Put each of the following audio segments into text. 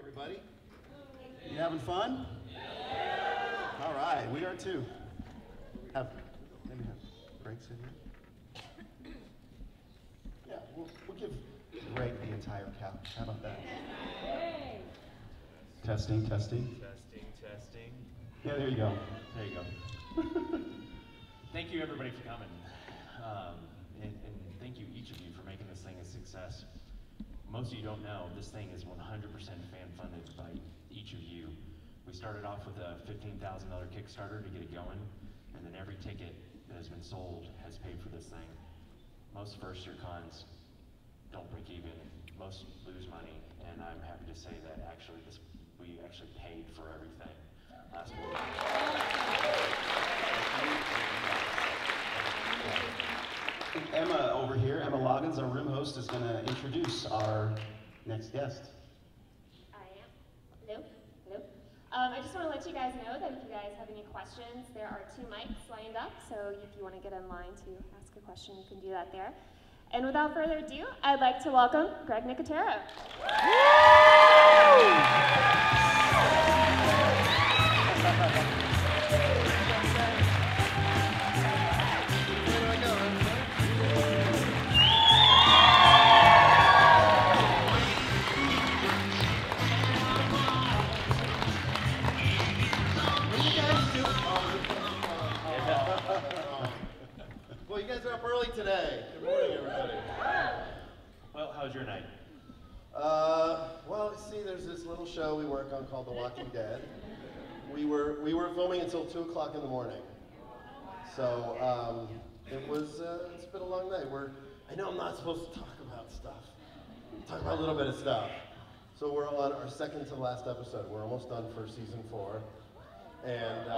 everybody. You having fun? Yeah. All right, we are too. Maybe have breaks in here. Yeah, we'll give Greg the entire couch. How about that? Hey. Testing. Testing. Yeah, there you go. There you go. Thank you, everybody, for coming. And thank you, each of you, for making this thing a success. Most of you don't know, this thing is 100% fan-funded by each of you. We started off with a $15,000 Kickstarter to get it going, and then every ticket that has been sold has paid for this thing. Most first-year cons don't break even. Most lose money, and I'm happy to say that actually we actually paid for everything last week. Emma over here, Emma Loggins, our room host, is going to introduce our next guest. I am. Hello. I just want to let you guys know that if you guys have any questions, there are 2 mics lined up, so if you want to get in line to ask a question, you can do that there. And without further ado, I'd like to welcome Greg Nicotero. Well, you guys are up early today. Good morning, everybody. Well, how's your night? Well, see, there's this little show we work on called The Walking Dead. We were filming until 2 o'clock in the morning. So it's been a long night. I know I'm not supposed to talk about stuff. Talk about a little bit of stuff. So we're on our second to last episode. We're almost done for season 4, and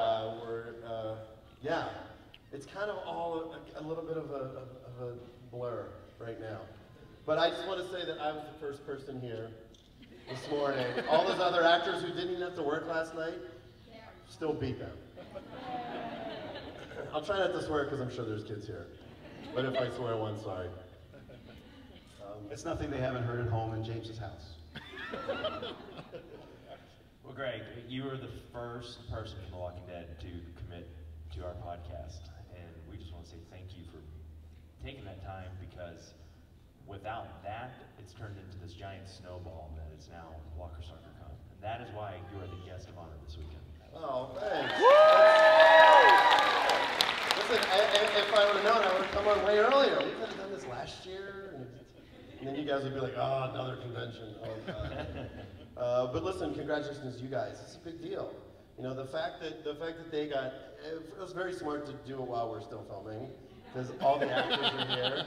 yeah. It's kind of all a little bit of a blur right now. But I just want to say that I was the first person here this morning. All those other actors who didn't even have to work last night still beat them. I'll try not to swear because I'm sure there's kids here. But if I swear once, sorry. It's nothing they haven't heard at home in James's house. Well, Greg, you were the first person from The Walking Dead to commit to our podcast. And we just want to say thank you for taking that time, because without that, it's turned into this giant snowball that is now Walker Stalker Con. And that is why you are the guest of honor this weekend. Oh, thanks. Listen, if I would have known, I would have come on way earlier. We could have done this last year. And then you guys would be like, oh, another convention. Oh, God. But listen, congratulations to you guys. It's a big deal. You know, the fact that they got, it was very smart to do it while we're still filming, because all the actors are here.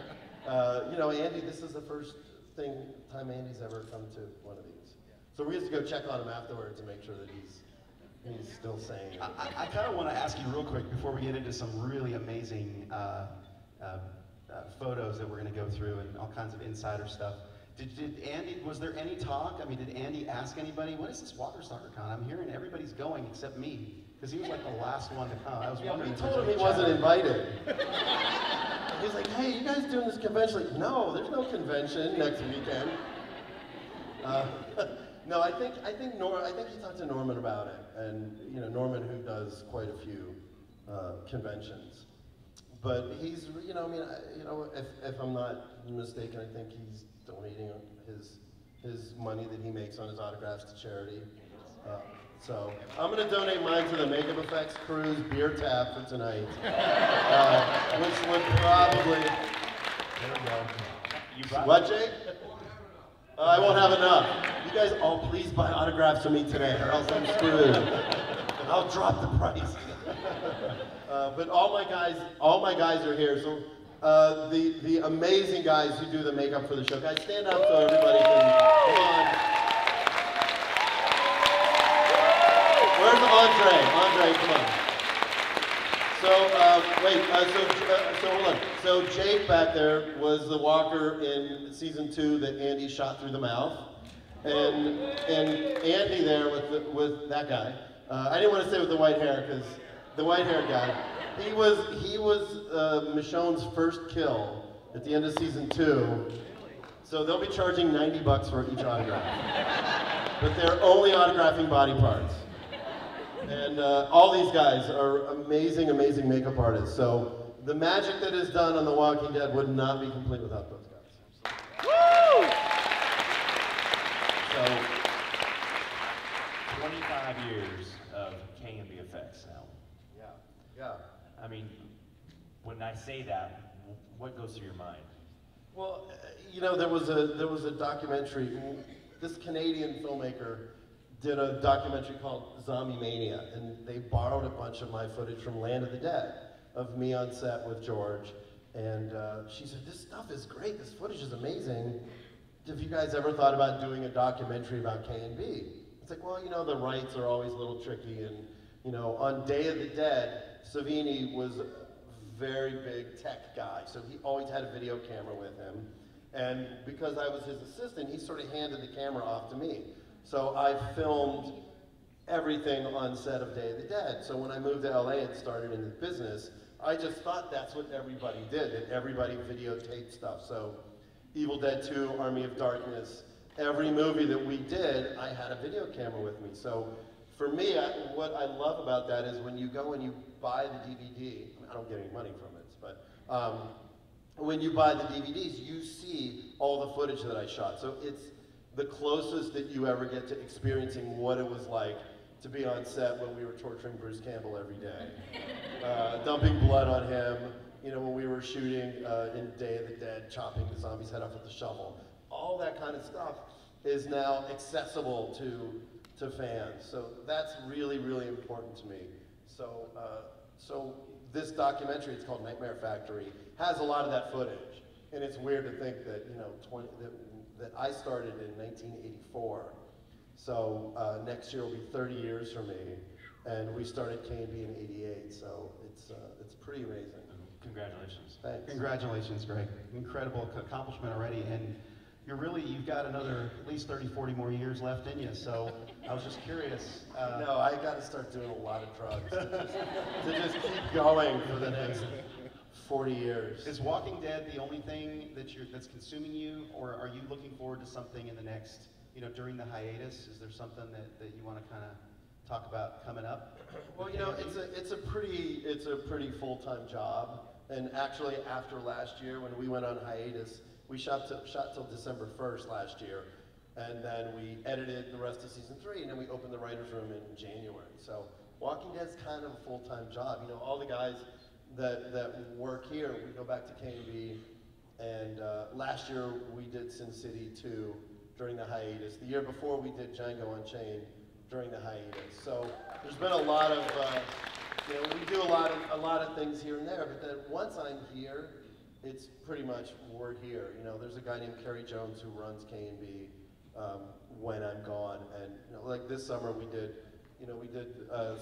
You know, Andy, this is the first time Andy's ever come to one of these. So we have to go check on him afterwards and make sure that he's still sane. I kind of want to ask you real quick before we get into some really amazing photos that we're going to go through and all kinds of insider stuff. Did Andy, was there any talk? I mean, did Andy ask anybody, what is this Walker Stalker Con? I'm hearing everybody's going except me, because he was like the last one to come. I was wondering. We told him he wasn't invited. He's like, hey, you guys doing this convention? Like, no, there's no convention next weekend. No, I think he talked to Norman about it, and you know, Norman, who does quite a few conventions. But he's, you know, I mean, if I'm not mistaken, I think he's donating his money that he makes on his autographs to charity. So I'm going to donate mine to the Makeup Effects Cruise Beer Tap for tonight, which would probably. There we go. You brought what, Jake? I won't have enough. You guys all please buy autographs for me today, or else I'm screwed. I'll drop the price. But all my guys are here. So the amazing guys who do the makeup for the show. Guys, stand up so everybody can. Come on. Where's Andre? Andre, come on. So so hold on. So Jake back there was the walker in season 2 that Andy shot through the mouth, and Andy there with that guy. I didn't want to say with the white hair because the white-haired guy. He was Michonne's first kill at the end of season 2. So they'll be charging $90 for each autograph. but they're only autographing body parts. And all these guys are amazing, amazing makeup artists. So the magic that is done on The Walking Dead would not be complete without those guys. Woo! So, 25 years of K&B effects now. Yeah, yeah. I mean, when I say that, what goes through your mind? Well, you know, there was a documentary. This Canadian filmmaker did a documentary called Zombie Mania, and they borrowed a bunch of my footage from Land of the Dead, of me on set with George. And she said, "This stuff is great. This footage is amazing. Have you guys ever thought about doing a documentary about K&B?" It's like, well, you know, the rights are always a little tricky, and you know, on Day of the Dead, Savini was a very big tech guy, so he always had a video camera with him. And because I was his assistant, he sort of handed the camera off to me. So I filmed everything on set of Day of the Dead. So when I moved to LA and started in the business, I just thought that's what everybody did, that everybody videotaped stuff. So Evil Dead 2, Army of Darkness, every movie that we did, I had a video camera with me. So for me, what I love about that is when you go and you buy the DVD, I mean, I don't get any money from it, but when you buy the DVDs, you see all the footage that I shot. So it's the closest that you ever get to experiencing what it was like to be on set when we were torturing Bruce Campbell every day. Dumping blood on him, you know, when we were shooting in Day of the Dead, chopping the zombie's head off with a shovel. All that kind of stuff is now accessible to fans. So that's really, really important to me. So, so this documentary, it's called Nightmare Factory, has a lot of that footage. And it's weird to think that, you know, that I started in 1984. So next year will be 30 years for me. And we started K&B in '88, so it's pretty amazing. Congratulations. Thanks. Congratulations, Greg. Incredible accomplishment already. And you've got another at least 30, 40 more years left in you. So I was just curious. No, I got to start doing a lot of drugs to just keep going for the next 40 years. Is Walking Dead the only thing that's consuming you, or are you looking forward to something in the next, you know, during the hiatus? Is there something that you want to kind of talk about coming up? Well, you know, it's a pretty full-time job. And actually, after last year, when we went on hiatus, we shot till December 1st last year, and then we edited the rest of season 3, and then we opened the writers' room in January. So Walking Dead's kind of a full-time job. You know, all the guys that work here, we go back to K&B, and last year we did Sin City 2 during the hiatus. The year before we did Django Unchained during the hiatus. So there's been a lot of, you know, we do a lot of things here and there, but then once I'm here, it's pretty much we're here. You know, there's a guy named Kerry Jones who runs K&B when I'm gone, and you know, like this summer we did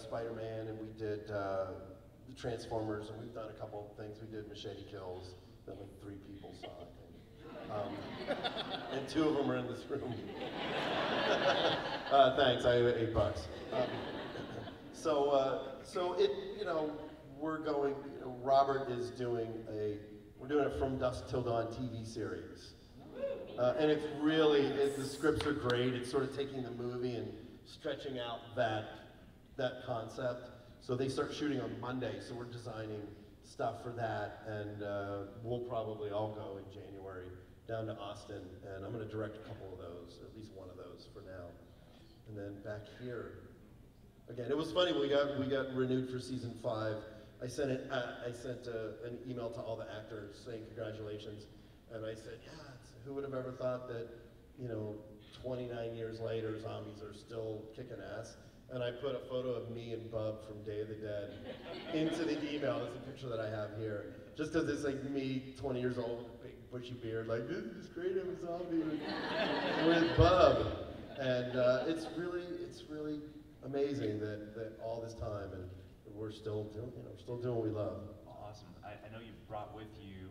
Spider-Man, and we did the Transformers, and we've done a couple of things. We did Machete Kills that like 3 people saw, I think. And 2 of them are in this room. Thanks, I have $8. So it, you know, we're going, you know, Robert is doing we're doing a From Dusk Till Dawn TV series. And it's really, the scripts are great. It's sort of taking the movie and stretching out that concept. So they start shooting on Monday, so we're designing stuff for that, and we'll probably all go in January down to Austin, and I'm going to direct a couple of those, or at least one of those for now. And then back here, again, it was funny, we got renewed for season 5. I sent an email to all the actors saying congratulations, and I said, yeah, who would have ever thought that, you know, 29 years later, zombies are still kicking ass? And I put a photo of me and Bub from Day of the Dead into the email. That's a picture that I have here. Just because it's like me, 20 years old, with a big bushy beard, like, this is great, I'm a zombie with Bub. And it's really amazing that all this time, and we're still doing, you know, still doing what we love. Awesome. I know you've brought with you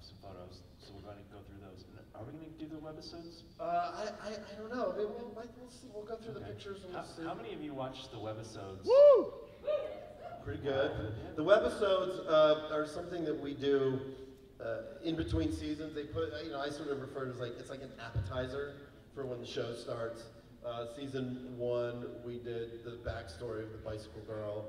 some photos, so we're going to go through those. Are we going to do the Webisodes? I don't know. Maybe we'll see. We'll go through the pictures and we'll see. How many of you watched the Webisodes? Woo! Pretty good. The Webisodes are something that we do in between seasons. They put, you know, I sort of refer to it as like, it's like an appetizer for when the show starts. Season 1, we did the backstory of the Bicycle Girl.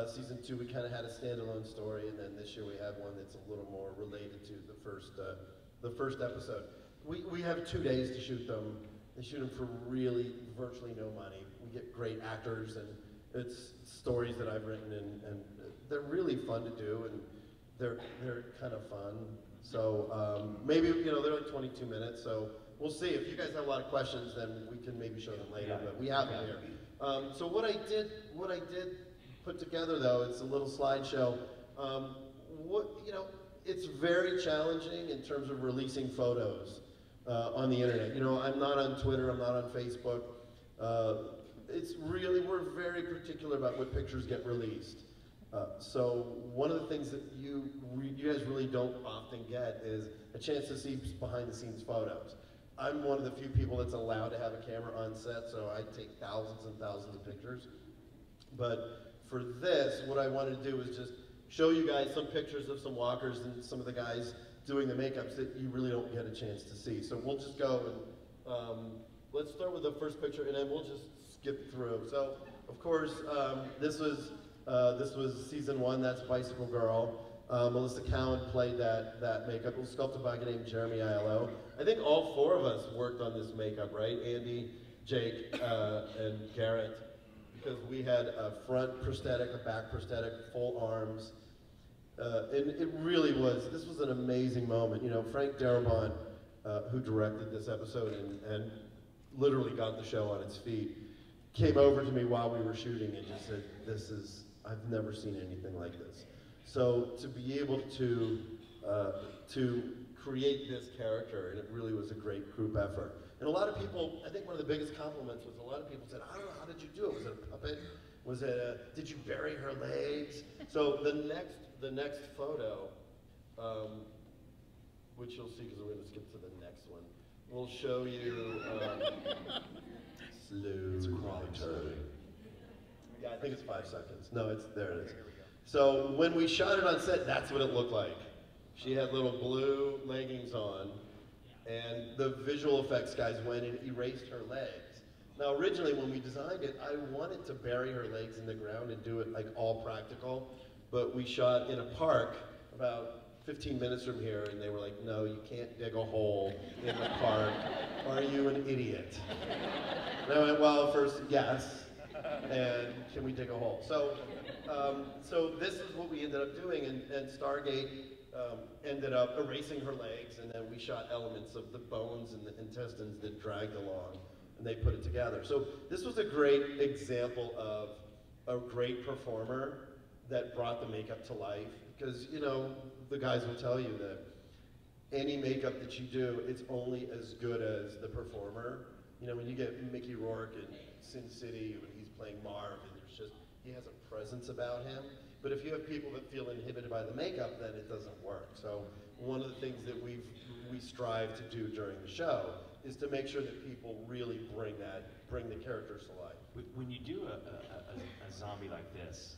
Season 2, we kind of had a standalone story, and then this year we have one that's a little more related to the first episode. We have 2 days to shoot them. They shoot them for really virtually no money. We get great actors, and it's stories that I've written, and they're really fun to do, and they're kind of fun. So maybe, you know, they're like 22 minutes, so we'll see. If you guys have a lot of questions, then we can maybe show them later, but we have them here. So what I did put together, though, it's a little slideshow. You know, it's very challenging in terms of releasing photos on the internet. You know, I'm not on Twitter, I'm not on Facebook. It's really, we're very particular about what pictures get released. So one of the things that you guys really don't often get is a chance to see behind the scenes photos. I'm one of the few people that's allowed to have a camera on set, so I take thousands and thousands of pictures. But for this, what I wanted to do was just show you guys some pictures of some walkers and some of the guys doing the makeups that you really don't get a chance to see. So we'll just go and let's start with the first picture, and then we'll just skip through. So, of course, this was season 1. That's Bicycle Girl. Melissa Cowan played that makeup. It was sculpted by a guy named Jeremy ILO. I think all 4 of us worked on this makeup, right? Andy, Jake, and Garrett, because we had a front prosthetic, a back prosthetic, full arms. And it really was, this was an amazing moment. You know, Frank Darabont, who directed this episode and literally got the show on its feet, came over to me while we were shooting and just said, I've never seen anything like this. So to be able to create this character, and it really was a great group effort. And a lot of people, I think one of the biggest compliments was a lot of people said, I don't know, how did you do it? Was it a puppet? Was it did you bury her legs? So the next photo, which you'll see because we're going to skip to the next one, we'll show you slowly. Yeah, I think it's 5 seconds. No, there it is. So when we shot it on set, that's what it looked like. She had little blue leggings on, and the visual effects guys went and erased her legs. Now originally when we designed it, I wanted to bury her legs in the ground and do it like all practical, but we shot in a park about 15 minutes from here, and they were like, no, you can't dig a hole in the park. Are you an idiot? And I went, well, first, yes, and can we dig a hole? So this is what we ended up doing, and Stargate ended up erasing her legs, and then we shot elements of the bones and the intestines that dragged along, and they put it together. So this was a great example of a great performer that brought the makeup to life, because, you know, the guys will tell you that any makeup that you do, it's only as good as the performer. You know, when you get Mickey Rourke in Sin City, when he's playing Marv, and he has a presence about him. But if you have people that feel inhibited by the makeup, then it doesn't work. So one of the things that we strive to do during the show is to make sure that people really bring the characters to life. When you do a zombie like this,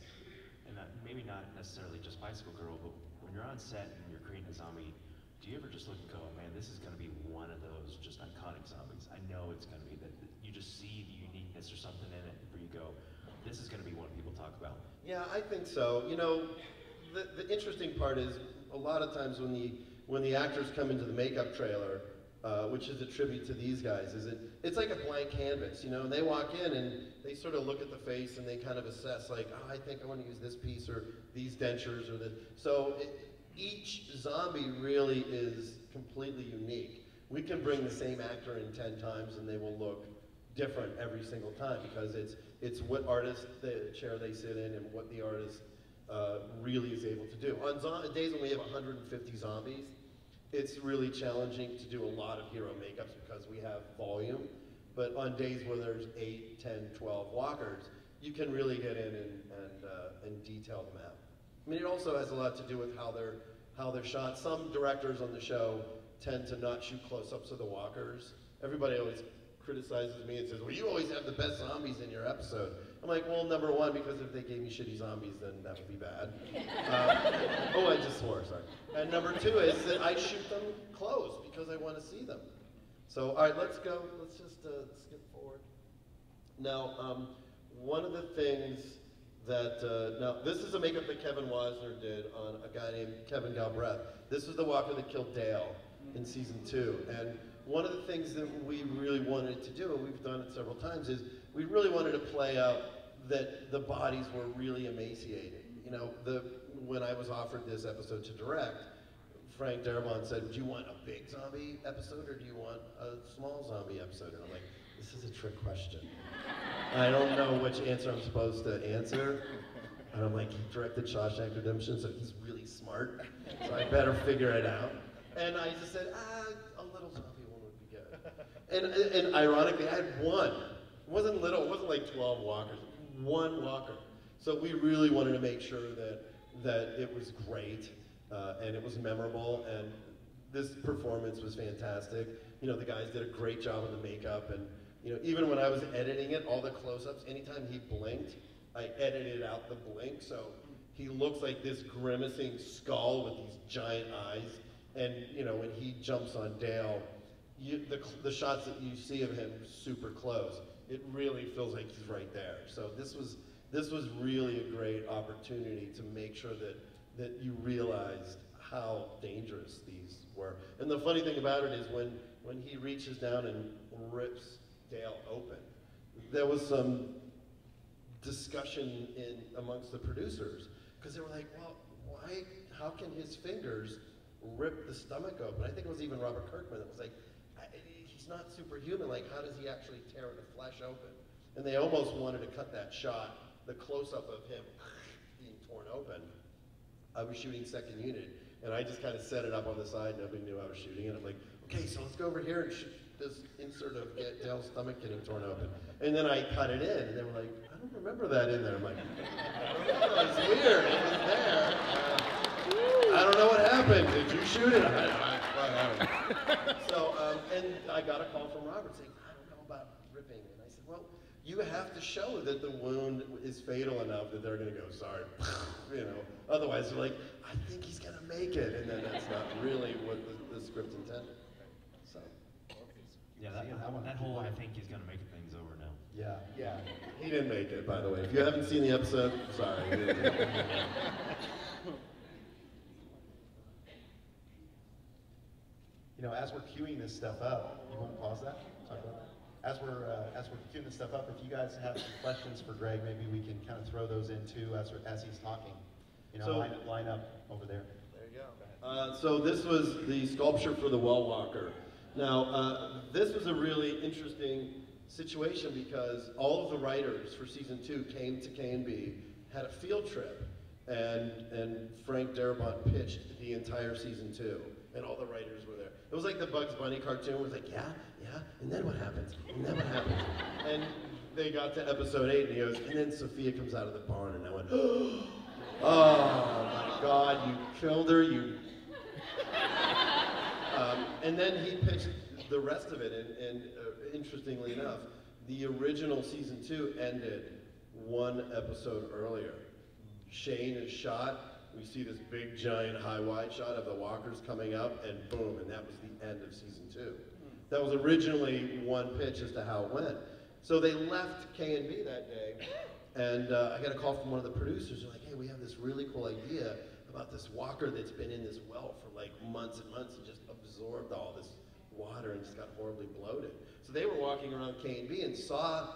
and maybe not necessarily just Bicycle Girl, but when you're on set and you're creating a zombie, do you ever just look and go, man, this is going to be one of those just iconic zombies? I know it's going to be that. You just see the uniqueness or something in it where you go, this is going to be one people talk about. Yeah, I think so. You know, the interesting part is a lot of times when the actors come into the makeup trailer, which is a tribute to these guys, it's like a blank canvas, you know, and they walk in and they sort of look at the face and they kind of assess like, oh, I think I want to use this piece or these dentures or this. So each zombie really is completely unique. We can bring the same actor in 10 times and they will look different every single time because it's what artist, the chair they sit in and what the artist really is able to do. On days when we have 150 zombies, it's really challenging to do a lot of hero makeups because we have volume. But on days where there's 8, 10, 12 walkers, you can really get in and detail them out. I mean, it also has a lot to do with how they're shot. Some directors on the show tend to not shoot close-ups of the walkers. Everybody always criticizes me and says, well, you always have the best zombies in your episode. I'm like, well, number one, because if they gave me shitty zombies, then that would be bad. Oh, I just swore, sorry. And number two is that I shoot them close because I want to see them. So, all right, let's go. Let's just skip forward. Now, one of the things that, now this is a makeup that Kevin Wasner did on a guy named Kevin Galbraith. This is the walker that killed Dale in season 2. And one of the things that we really wanted to do, and we've done it several times, is we really wanted to play up that the bodies were really emaciated. You know, when I was offered this episode to direct, Frank Darabont said, do you want a big zombie episode or do you want a small zombie episode? And I'm like, this is a trick question. I don't know which answer I'm supposed to answer. And I'm like, he directed Shawshank Redemption, so he's really smart. So I better figure it out. And I just said, a little zombie one would be good. And ironically, I had one. It wasn't little, it wasn't like 12 walkers, one walker. So we really wanted to make sure that it was great and it was memorable, and this performance was fantastic. You know, the guys did a great job with the makeup, and you know, even when I was editing it, all the close-ups, anytime he blinked, I edited out the blink, so he looks like this grimacing skull with these giant eyes. And you know, when he jumps on Dale, the shots that you see of him super close, it really feels like he's right there. So this was really a great opportunity to make sure that you realized how dangerous these were. And the funny thing about it is when he reaches down and rips Dale open, there was some discussion amongst the producers, because they were like, well, how can his fingers rip the stomach open? I think it was even Robert Kirkman that was like, he's not superhuman, like how does he actually tear the flesh open? And they almost wanted to cut that shot, the close-up of him being torn open. I was shooting second unit, and I just kind of set it up on the side, nobody knew I was shooting it. I'm like, okay, so let's go over here and shoot this insert of Dale's stomach getting torn open. And then I cut it in, and they were like, I don't remember that in there. I'm like, I don't know, it's weird, it was there. I don't know what happened. Did you shoot it? I don't know. So, and I got a call from Robert saying, I don't know about ripping. And I said, well, you have to show that the wound is fatal enough that they're going to go, sorry, you know. Otherwise, they're like, I think he's going to make it. And then that's not really what the script intended. So. Yeah, that whole I think he's going to make it thing's over now. Yeah. He didn't make it, by the way. If you haven't seen the episode, sorry. He didn't make it. You know, as we're queuing this stuff up, you want to pause that? Talk about that? As we're queuing this stuff up, if you guys have some questions for Greg, maybe we can kind of throw those in too as he's talking. You know, So, line up over there. There you go. So this was the sculpture for the Well Walker. Now, this was a really interesting situation because all of the writers for season 2 came to K&B, had a field trip, and Frank Darabont pitched the entire season 2, and all the writers were there. It was like the Bugs Bunny cartoon where it's like, yeah, and then what happens? And then what happens? And they got to episode 8, and he goes, and then Sophia comes out of the barn, and I went, oh my God, you killed her, you. And then he pitched the rest of it, and interestingly enough, the original season 2 ended 1 episode earlier. Shane is shot. We see this big, giant, high-wide shot of the walkers coming up, and boom, and that was the end of season 2. That was originally one pitch as to how it went. So they left K&B that day, and I got a call from one of the producers. They're like, hey, we have this really cool idea about this walker that's been in this well for like months and months and just absorbed all this water and just got horribly bloated. So they were walking around K&B and saw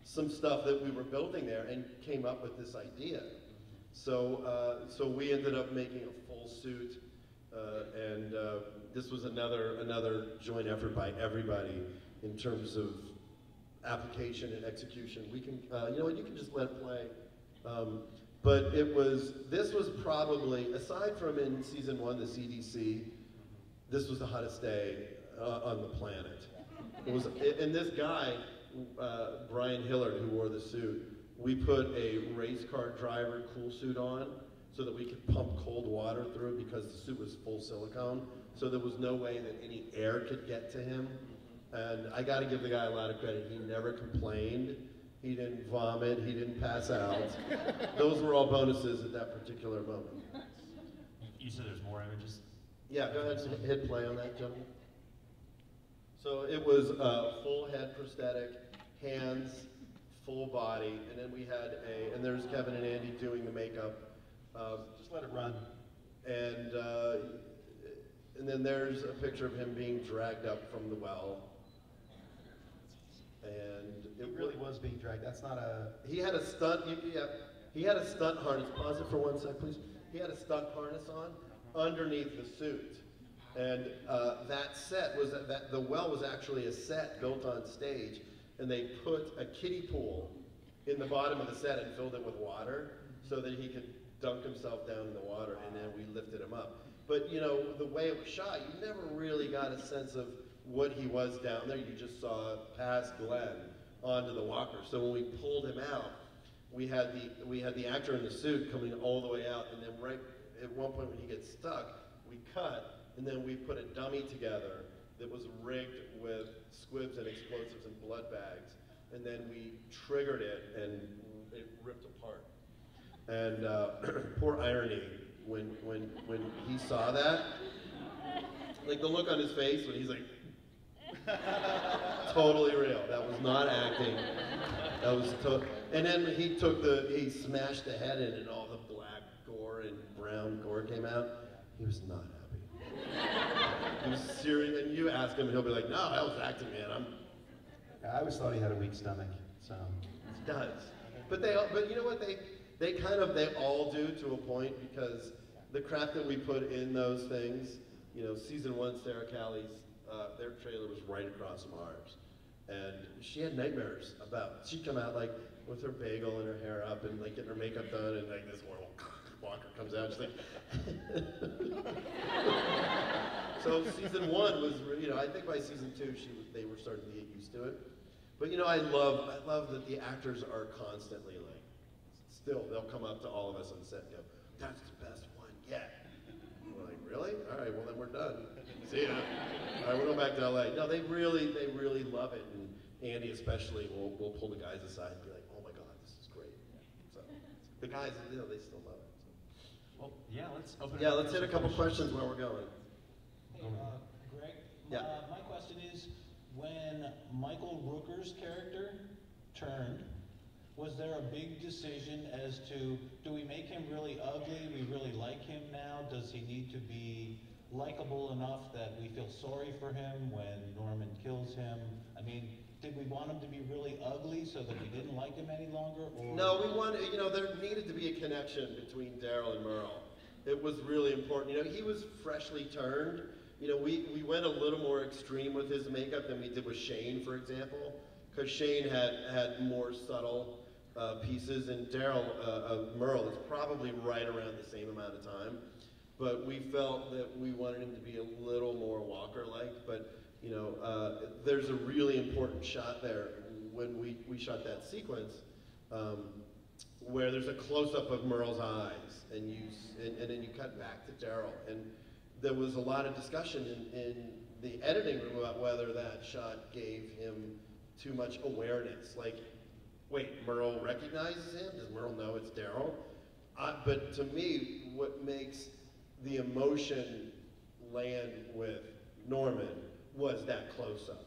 some stuff that we were building there and came up with this idea. So we ended up making a full suit, and this was another joint effort by everybody in terms of application and execution. We can, you know what, you can just let it play. But this was probably, aside from in season 1, the CDC, this was the hottest day on the planet. And this guy, Brian Hillard, who wore the suit, we put a race car driver cool suit on so that we could pump cold water through it because the suit was full silicone. So there was no way that any air could get to him. And I got to give the guy a lot of credit. He never complained. He didn't vomit. He didn't pass out. Those were all bonuses at that particular moment. You said there's more images? Yeah, go ahead and hit play on that, gentlemen. So it was full head prosthetic, hands, full body, and then we had and there's Kevin and Andy doing the makeup. Just let it run. And then there's a picture of him being dragged up from the well. And It really was being dragged. That's not a... he had a stunt, he had a stunt harness. Pause it for 1 sec, please. He had a stunt harness on underneath the suit. And that set was, the well was actually a set built on stage, and they put a kiddie pool in the bottom of the set and filled it with water so that he could dunk himself down in the water, and then we lifted him up. But you know, the way it was shot, you never really got a sense of what he was down there. You just saw past Glenn onto the walker. So when we pulled him out, we had the actor in the suit coming all the way out, and then right at one point when he gets stuck, we cut, and then we put a dummy together that was rigged with squibs and explosives and blood bags, and then we triggered it, and it ripped apart. And poor Irony, when he saw that, like the look on his face when he's like, totally real. That was not acting. That was and then he smashed the head in, and all the black gore and brown gore came out. He was not happy. He was serious, and you ask him, and he'll be like, "No, I was acting, man. I always thought he had a weak stomach, so. He does. But you know what? They all do to a point, because the crap that we put in those things, you know, season 1, Sarah Callie's, their trailer was right across from ours. And she had nightmares about, she'd come out like with her bagel and her hair up and like getting her makeup done, and like this horrible walker comes out, she's like, so season 1 was, you know, I think by season 2 they were starting to get used to it. But you know, I love that the actors are constantly like, still, they'll come up to all of us on set and go, "That's the best one yet." We're like, "Really? All right, well then we're done. See ya." All right, we'll go back to LA. No, they really love it, and Andy especially will pull the guys aside and be like, "Oh my God, this is great." So the guys, you know, they still love it. So. Well, yeah, let's open it Yeah, up let's for hit a some couple questions while we're going. Hey, Greg, Yeah. my question is, when Michael Rooker's character turned, was there a big decision as to, do we make him really ugly, we really like him now, does he need to be likable enough that we feel sorry for him when Norman kills him? I mean, did we want him to be really ugly so that we didn't like him any longer? Or? No, we wanted, you know, there needed to be a connection between Daryl and Merle. It was really important. You know, he was freshly turned. You know, we went a little more extreme with his makeup than we did with Shane, for example, because Shane had more subtle pieces, and Merle is probably right around the same amount of time. But we felt that we wanted him to be a little more Walker-like. But you know, there's a really important shot there when we shot that sequence where there's a close-up of Merle's eyes, and then you cut back to Daryl. And there was a lot of discussion in the editing room about whether that shot gave him too much awareness. Like, wait, Merle recognizes him? Does Merle know it's Daryl? But to me, what makes the emotion land with Norman was that close-up.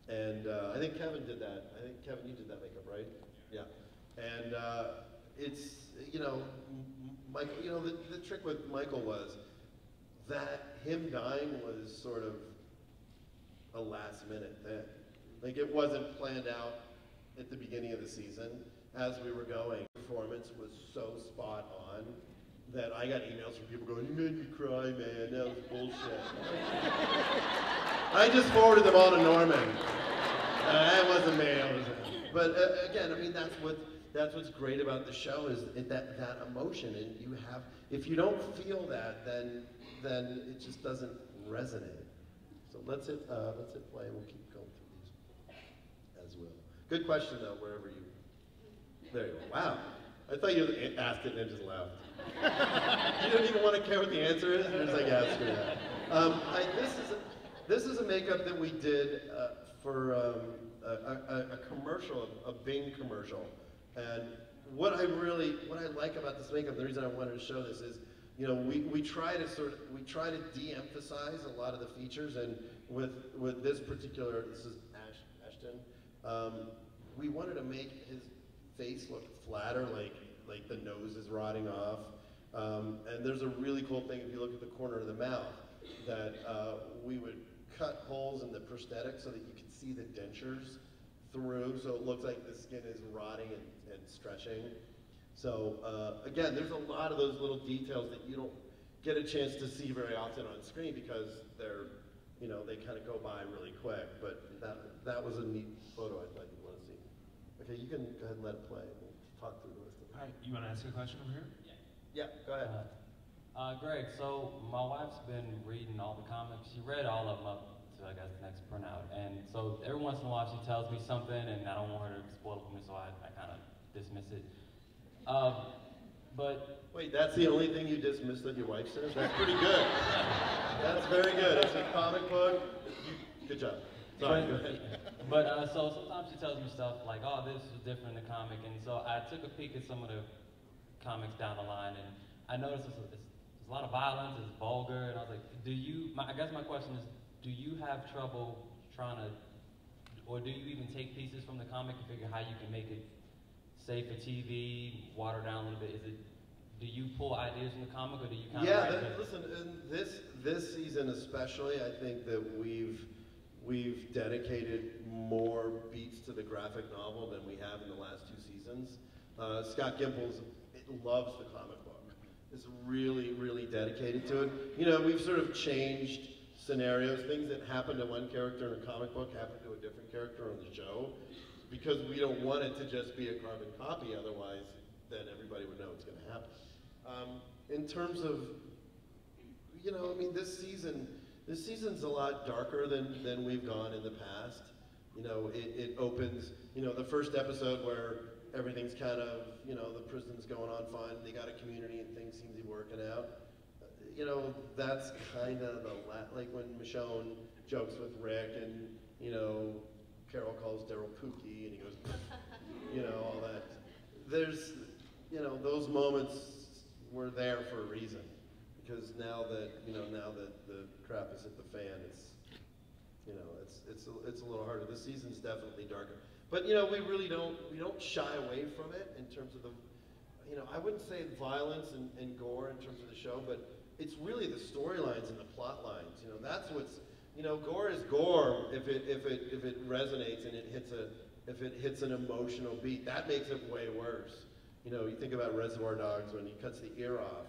And I think Kevin did that. I think, Kevin, you did that makeup, right? Yeah. And it's, you know, Michael, you know, the trick with Michael was that him dying was sort of a last-minute thing. Like, it wasn't planned out at the beginning of the season. As we were going, the performance was so spot on that I got emails from people going, "You made me cry, man, that was bullshit." I just forwarded them all to Norman. It wasn't me, it was him. But again, I mean, that's what's great about the show, is that emotion, and you have, if you don't feel that, then it just doesn't resonate. So let's hit play, and we'll keep going through these as well. Good question though, wherever you, there you go. Wow, I thought you asked it and then just left. You don't even want to care what the answer is, you're just like, yeah, screw that. This is a makeup that we did for a commercial, a Bing commercial. And what I like about this makeup, the reason I wanted to show this is, you know, we try to de-emphasize a lot of the features, and with this particular, this is Ashton, we wanted to make his face look flatter, like the nose is rotting off. And there's a really cool thing if you look at the corner of the mouth, that we would cut holes in the prosthetic so that you could see the dentures through, so it looks like the skin is rotting and stretching. So again, there's a lot of those little details that you don't get a chance to see very often on screen because they're, you know, they kind of go by really quick. But that was a neat photo I thought you'd want to see. Okay, you can go ahead and let it play. We'll talk through the rest of it. All right, you want to ask a question over here? Yeah, go ahead. Greg, so my wife's been reading all the comics. She read all of them up to, I guess, the next printout. And so every once in a while she tells me something and I don't want her to spoil it for me, so I kind of dismiss it. But wait, that's the only thing you dismissed that your wife says? That's pretty good. That's very good. It's a comic book. Good job. Sorry, go ahead. But so sometimes she tells me stuff like, oh, this is different in the comic. And so I took a peek at some of the comics down the line, and I noticed there's a lot of violence, it's vulgar, and I was like, I guess my question is, do you have trouble trying to, or do you even take pieces from the comic and figure how you can make it safe for TV, water down a little bit? Do you pull ideas from the comic, or do you kind of listen, in this season especially, I think that we've dedicated more beats to the graphic novel than we have in the last 2 seasons. Scott Gimple's loves the comic book. Is really, really dedicated to it. You know, we've sort of changed scenarios. Things that happen to one character in a comic book happen to a different character on the show, because we don't want it to just be a carbon copy. Otherwise, then everybody would know it's going to happen. In terms of, you know, I mean, this season's a lot darker than we've gone in the past. You know, it opens, you know, the first episode where everything's kind of, you know, the prison's going on fine, they got a community and things seem to be working out. You know, that's kind of like when Michonne jokes with Rick and, you know, Carol calls Daryl Pookie and he goes, you know, all that. There's, you know, those moments were there for a reason. Because now that, you know, now that the crap has hit the fan, it's, you know, it's a little harder. This season's definitely darker. But, you know, we don't shy away from it in terms of the, you know, I wouldn't say violence and gore in terms of the show, but it's really the storylines and the plot lines. You know, that's what's, you know, gore is gore if it resonates and if it hits an emotional beat. That makes it way worse. You know, you think about Reservoir Dogs when he cuts the ear off.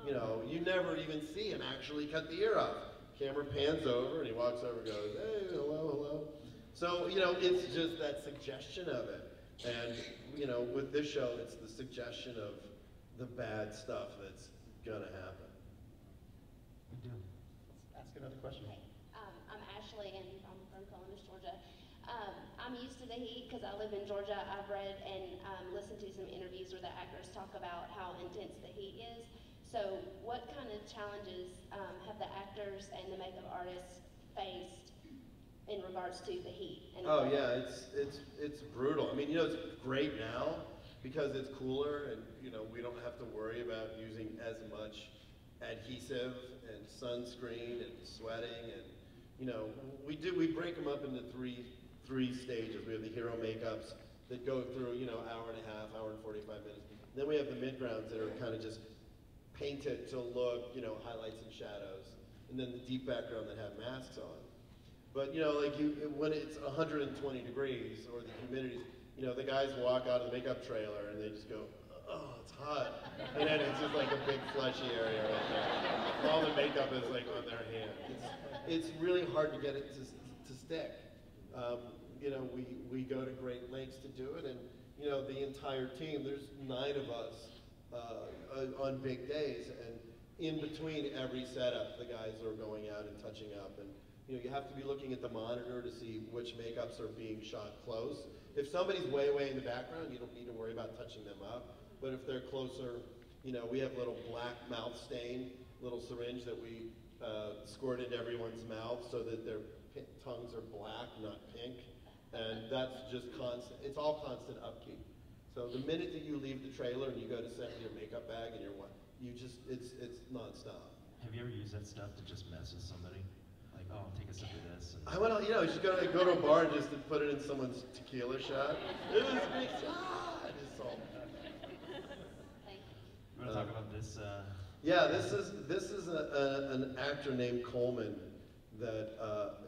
You know, you never even see him actually cut the ear off. Camera pans over and he walks over and goes, hey, hello, hello. So, you know, it's just that suggestion of it. And, you know, with this show, it's the suggestion of the bad stuff that's gonna happen. Let's ask another question. I'm Ashley and I'm from Columbus, Georgia. I'm used to the heat because I live in Georgia. I've read and listened to some interviews where the actors talk about how intense the heat is. So what kind of challenges have the actors and the makeup artists faced in regards to the heat? And oh yeah, it's brutal. I mean, you know, it's great now because it's cooler and, you know, we don't have to worry about using as much adhesive and sunscreen and sweating, and, you know, we break them up into three stages. We have the hero makeups that go through, you know, hour and a half, hour and 45 minutes. Then we have the mid-grounds that are kind of just painted to look, you know, highlights and shadows, and then the deep background that have masks on. But, you know, like when it's 120 degrees or the humidity, you know, the guys walk out of the makeup trailer and they just go, oh, it's hot. And then it's just like a big fleshy area right there. All the makeup is like on their hand. It's really hard to get it to stick. You know, we go to great lengths to do it, and, you know, the entire team, there's 9 of us on big days, and in between every setup, the guys are going out and touching up, and, you know, you have to be looking at the monitor to see which makeups are being shot close. If somebody's way in the background, you don't need to worry about touching them up, but if they're closer, you know, we have a little black mouth stain, little syringe that we squirt into everyone's mouth so that their tongues are black, not pink, and that's just constant. It's all constant upkeep. So the minute that you leave the trailer and you go to set your makeup bag and it's nonstop. Have you ever used that stuff to just mess with somebody? Like, oh, take a sip of this. And I went out, you know, just go to a bar and just put it in someone's tequila shot. It was big. I just saw. You want to talk about this? Yeah, this is an actor named Coleman that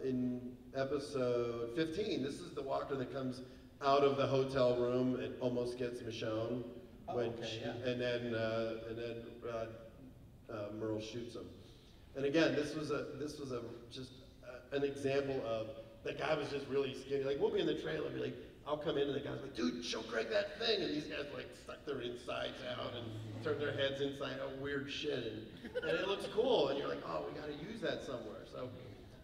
in episode 15, this is the walker that comes out of the hotel room and almost gets Michonne and then Merle shoots him. And again, this was just an example of the guy was just really skinny. Like we'll be in the trailer, and be like, I'll come in and the guy's like, dude, show Greg that thing, and these guys like stuck their insides out and turn their heads inside out, weird shit, and it looks cool, and you're like, oh, we got to use that somewhere. So,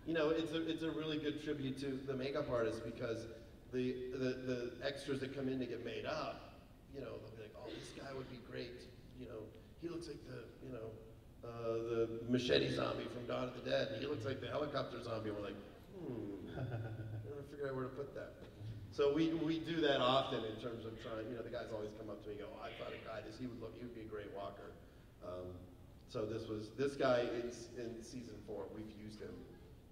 you know, it's a really good tribute to the makeup artist because the extras that come in to get made up, you know, they'll be like, oh, this guy would be great. You know, he looks like the machete zombie from Dawn of the Dead, and he looks like the helicopter zombie. And we're like, I don't figure out where to put that. So we do that often in terms of trying. You know, the guys always come up to me and go, oh, I thought a guy he would be a great walker. So this guy is in season 4. We've used him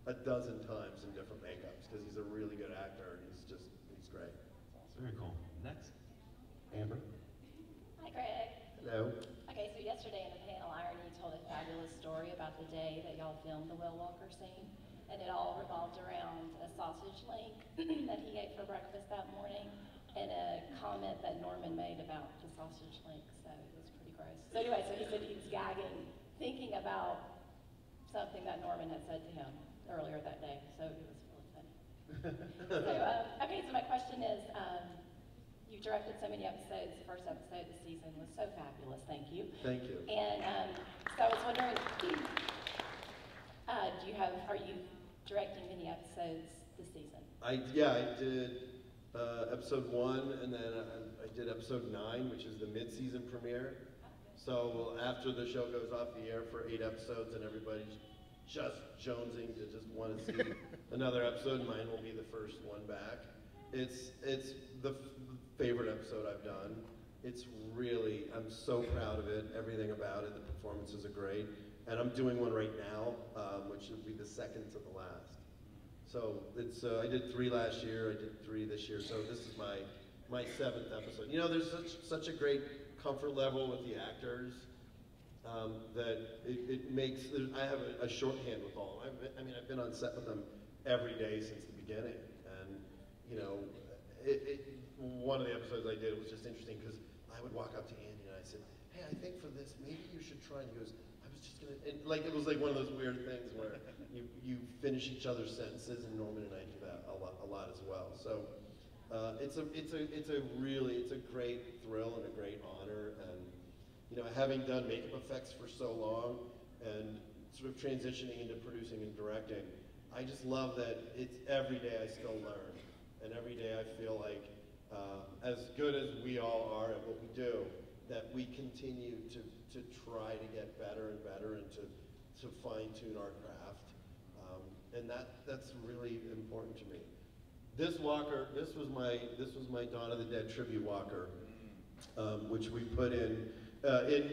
a dozen times in different makeups because he's a really good actor and he's great. Very cool. Next. Amber. Hi, Greg. Hello. Okay, so yesterday in the panel, Irony told a fabulous story about the day that y'all filmed the Will Walker scene, and it all revolved around a sausage link that he ate for breakfast that morning, and a comment that Norman made about the sausage link, so it was pretty gross. So anyway, so he said he was gagging, thinking about something that Norman had said to him earlier that day, so it was really funny. Okay, so my question is, you directed so many episodes. The first episode of the season was so fabulous. Thank you. Thank you. And so I was wondering, are you directing many episodes this season? I did episode 1, and then I did episode 9, which is the mid-season premiere. So after the show goes off the air for 8 episodes, and everybody's just jonesing to just want to see another episode, mine will be the first one back. It's the favorite episode I've done. It's really, I'm so proud of it. Everything about it, the performances are great. And I'm doing one right now, which will be the second to the last. So it's, I did 3 last year, I did 3 this year, so this is my 7th episode. You know, there's such a great comfort level with the actors that it makes, I have a shorthand with all of them. I mean, I've been on set with them every day since the beginning. And, you know, one of the episodes I did was just interesting because I would walk up to Andy and I said, hey, I think for this, maybe you should try. And he goes, I was just going to, like, it was like one of those weird things where you finish each other's sentences, and Norman and I do that a lot as well. So it's a great thrill and a great honor. And, you know, having done makeup effects for so long and sort of transitioning into producing and directing, I just love that it's every day I still learn. And every day I feel like, as good as we all are at what we do, that we continue to try to get better and better and to fine-tune our craft. And that's really important to me. This walker, this was my Dawn of the Dead tribute walker, which we put in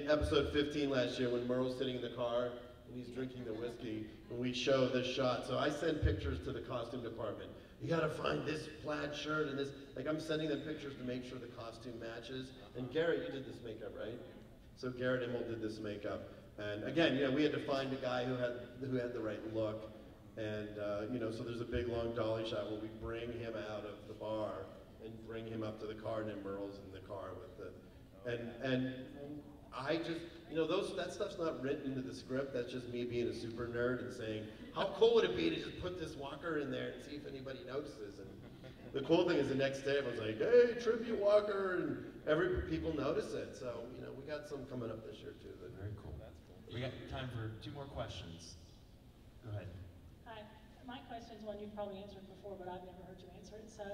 episode 15 last year when Merle's sitting in the car and he's drinking the whiskey, and we show this shot. So I send pictures to the costume department. You gotta find this plaid shirt and this, like I'm sending them pictures to make sure the costume matches. And Garrett, you did this makeup, right? So Garrett Immel did this makeup. And again, you know, we had to find a guy who had the right look. And, you know, so there's a big long dolly shot where we bring him out of the bar and bring him up to the car, and then Merle's in the car with the, and I just, you know, that stuff's not written into the script. That's just me being a super nerd and saying, how cool would it be to just put this walker in there and see if anybody notices? And the cool thing is the next day I was like, hey, tribute walker, and people notice it. So, you know, we got some coming up this year too. Very cool. That's cool. We got time for 2 more questions. Go ahead. Hi. My question is one you've probably answered before, but I've never heard you answer it. So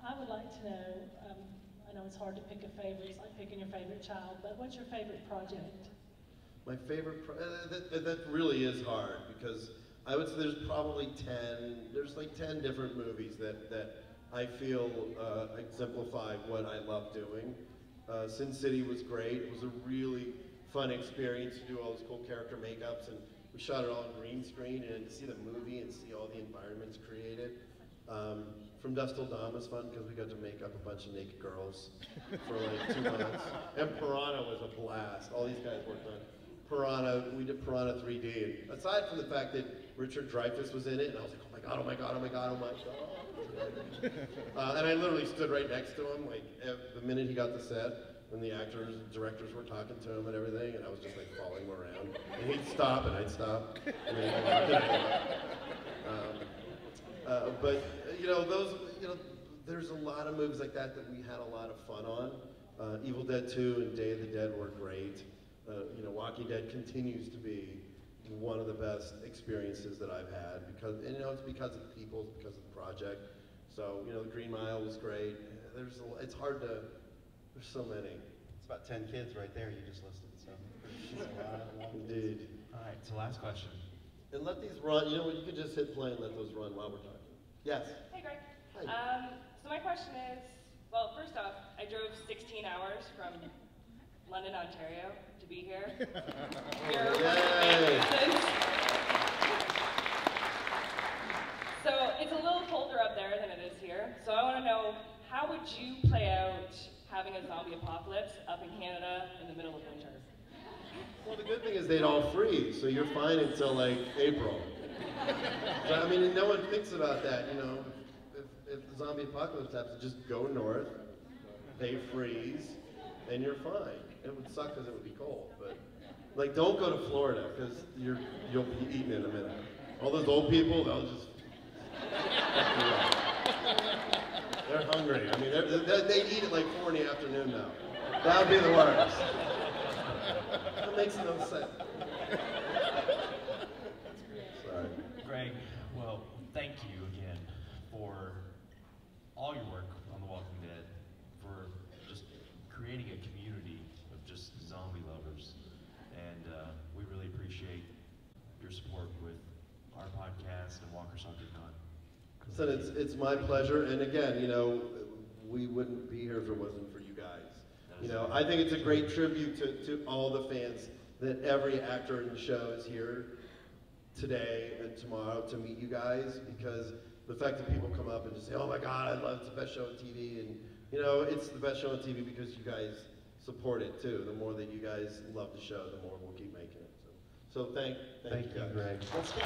I would like to know, I know it's hard to pick a favorite, it's like picking your favorite child, but what's your favorite project? My favorite, that really is hard because I would say there's probably 10 different movies that I feel exemplify what I love doing. Sin City was great. It was a really fun experience to do all those cool character makeups, and we shot it all on green screen, and to see the movie and see all the environments created. From Dusk Till Dawn was fun because we got to make up a bunch of naked girls for like 2 months. And Piranha was a blast. All these guys worked on Piranha. We did Piranha 3D. And aside from the fact that Richard Dreyfuss was in it, and I was like, oh my god, oh my god, oh my god, oh my god. And I literally stood right next to him, like the minute he got the set, when the actors and directors were talking to him and everything, and I was just like following him around. And he'd stop and I'd stop. And then he'd go on. But you know, there's a lot of movies like that we had a lot of fun on. Evil Dead 2 and Day of the Dead were great. You know, Walking Dead continues to be one of the best experiences that I've had because, and, you know, it's because of the people, it's because of the project. So, you know, the Green Mile was great. It's hard to. There's so many. It's about 10 kids right there you just listed. So indeed. All right. So last question. And let these run. You know what? You could just hit play and let those run while we're talking. Yes. Hey, Greg. Hi. So my question is, well, first off, I drove 16 hours from London, Ontario to be here. Yay. So it's a little colder up there than it is here. So I want to know, how would you play out having a zombie apocalypse up in Canada in the middle of winter? Well, the good thing is they'd all freeze, so you're fine until like April. So, I mean, no one thinks about that, you know. If the zombie apocalypse happens, just go north, they freeze, and you're fine. It would suck because it would be cold, but like, don't go to Florida because you'll be eaten in a minute. All those old people, they'll just they're hungry. I mean, they eat at like 4 in the afternoon now. That would be the worst. That makes no sense. Sorry. Greg, well, thank you again for all your work on The Walking Dead, for just creating a community of just zombie lovers. And we really appreciate your support with our podcast and Walker Soccer Con. So it's my pleasure, and again, you know, we wouldn't be here if it wasn't for you guys. You know, I think it's a great tribute to all the fans that every actor in the show is here today and tomorrow to meet you guys, because the fact that people come up and just say, oh my God, I love it, it's the best show on TV, and you know, it's the best show on TV because you guys support it too. The more that you guys love the show, the more we'll keep making it. So thank you, Greg. Let's get